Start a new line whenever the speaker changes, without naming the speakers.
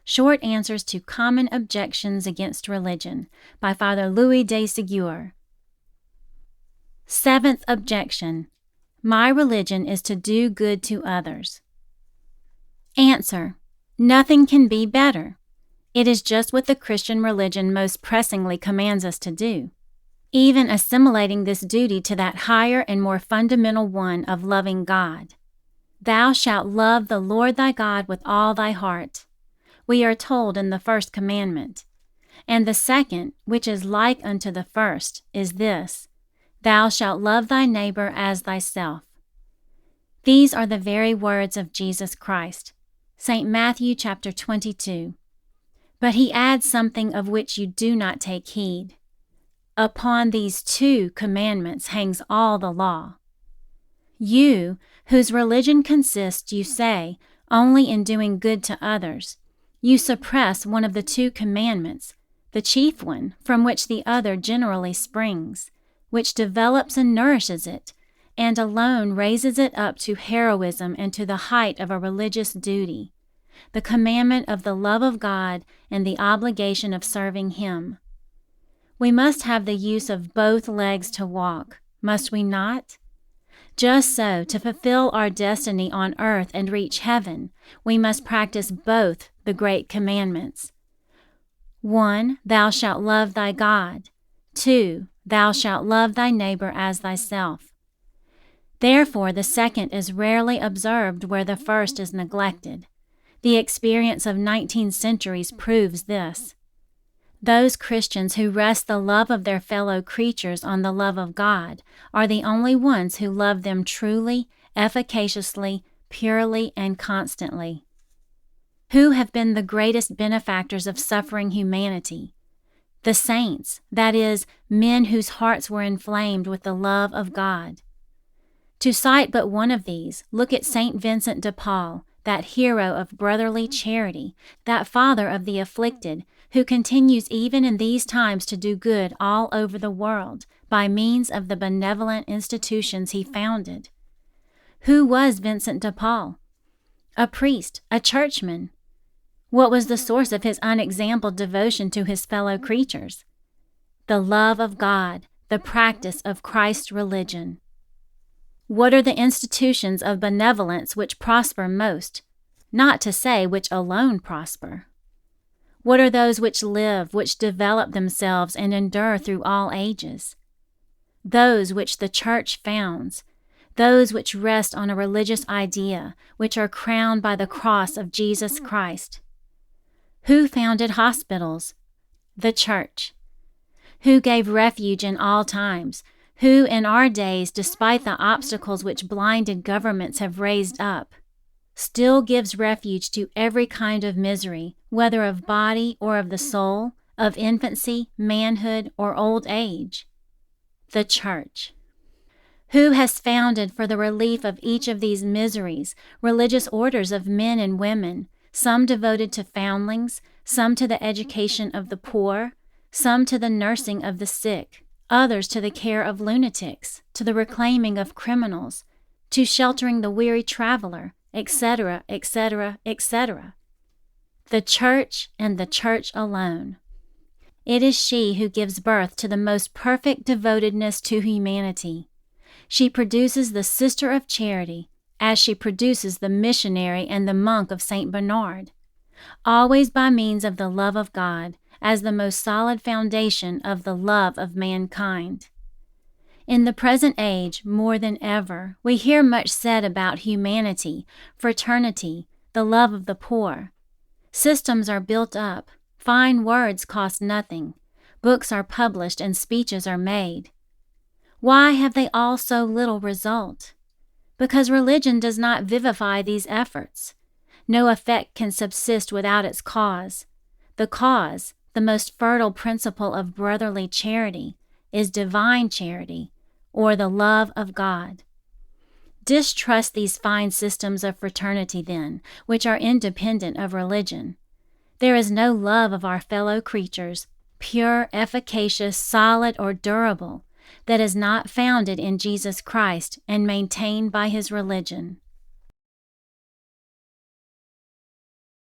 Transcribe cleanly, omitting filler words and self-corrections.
Short Answers to Common Objections Against Religion by Father Marie de Segur. Seventh objection. My religion is to do good to others. Answer. Nothing can be better. It is just what the Christian religion most pressingly commands us to do, even assimilating this duty to that higher and more fundamental one of loving God. Thou shalt love the Lord thy God with all thy heart, we are told in the first commandment. And the second, which is like unto the first, is this, Thou shalt love thy neighbor as thyself. These are the very words of Jesus Christ. St. Matthew chapter 22. But he adds something of which you do not take heed. Upon these two commandments hangs all the law. You, whose religion consists, you say, only in doing good to others, you suppress one of the two commandments, the chief one, from which the other generally springs, which develops and nourishes it, and alone raises it up to heroism and to the height of a religious duty, the commandment of the love of God and the obligation of serving Him. We must have the use of both legs to walk, must we not? Just so, to fulfill our destiny on earth and reach heaven, we must practice both the great commandments. 1. Thou shalt love thy God. 2. Thou shalt love thy neighbor as thyself. Therefore, the second is rarely observed where the first is neglected. The experience of 19 centuries proves this. Those Christians who rest the love of their fellow creatures on the love of God are the only ones who love them truly, efficaciously, purely, and constantly. Who have been the greatest benefactors of suffering humanity? The saints, that is, men whose hearts were inflamed with the love of God. To cite but one of these, look at St. Vincent de Paul, that hero of brotherly charity, that father of the afflicted, who continues even in these times to do good all over the world by means of the benevolent institutions he founded. Who was Vincent de Paul? A priest, a churchman. What was the source of his unexampled devotion to his fellow creatures? The love of God, the practice of Christ's religion. What are the institutions of benevolence which prosper most, not to say which alone prosper? What are those which live, which develop themselves and endure through all ages? Those which the Church founds, those which rest on a religious idea, which are crowned by the cross of Jesus Christ. Who founded hospitals? The Church. Who gave refuge in all times? Who in our days, despite the obstacles which blinded governments have raised up, still gives refuge to every kind of misery, whether of body or of the soul, of infancy, manhood, or old age? The Church. Who has founded for the relief of each of these miseries religious orders of men and women, some devoted to foundlings, some to the education of the poor, some to the nursing of the sick, others to the care of lunatics, to the reclaiming of criminals, to sheltering the weary traveler, etc., etc., etc.? The Church and the Church alone. It is she who gives birth to the most perfect devotedness to humanity. She produces the sister of charity, as she produces the missionary and the monk of St. Bernard, always by means of the love of God, as the most solid foundation of the love of mankind. In the present age, more than ever, we hear much said about humanity, fraternity, the love of the poor. Systems are built up, fine words cost nothing, books are published and speeches are made. Why have they all so little result? Because religion does not vivify these efforts. No effect can subsist without its cause. The cause, the most fertile principle of brotherly charity, is divine charity, or the love of God. Distrust these fine systems of fraternity, then, which are independent of religion. There is no love of our fellow creatures, pure, efficacious, solid, or durable, that is not founded in Jesus Christ and maintained by His religion.